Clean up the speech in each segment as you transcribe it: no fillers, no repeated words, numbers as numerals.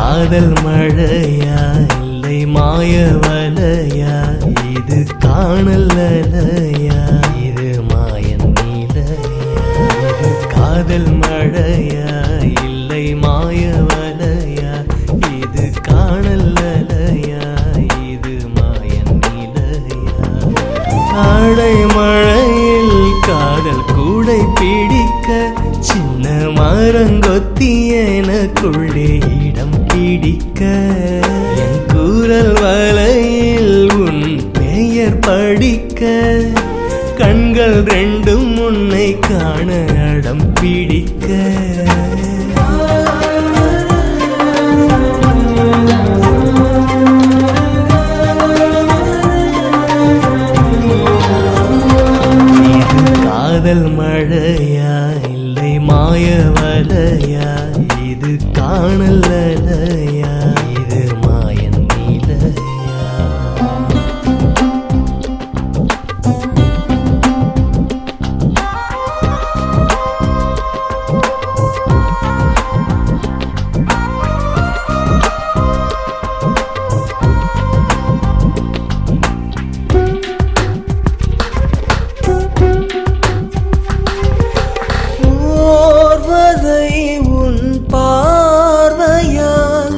காதல் மழையா இல்லை மாயவலையா, இது காணல் அலையா இது மாயன் நீலையா. இது காதல் மழையா இல்லை மாயவலையா, இது காணல் அலையா இது மாயன் நீலையா. ஆடை மழையில் காதல் கூடை பிடிக்க, சின்ன மரங்கொத்தி எனக்குள்ளே இடம் பிடிக்க, என் குரல் வலையில் உன் பெயர் படிக்க, கண்கள் ரெண்டும் உன்னை காண அடம் பிடிக்க. காதல் மழையா இல்லை மாயவலையா, இது காணல் அலையா இது மாயன் நீலையா. உன் பார்வையால்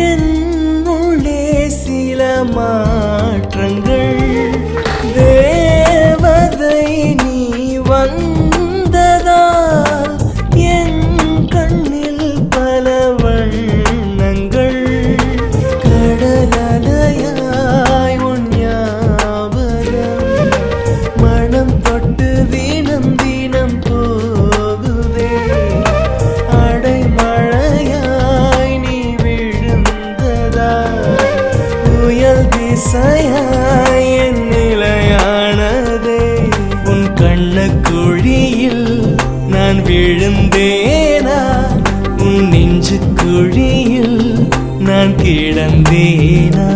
என்னுள்ளே சில மாற்றங்கள், தேவதை நீ வந்ததால் என் கண்ணில் பல வண்ணங்கள், கடலலையாய் உன் ஞாபகம் மனம் தொட்டு தினம் தினம் போகுதே. அடை மழையாய் நீ விழுந்ததால் புயல் திசையாய் என் நிலையானதே. உன் கண்ணக்குழியில் நான் விழுந்தேனா, உன் நெஞ்சு குழியில் நான் கிடந்தேனா.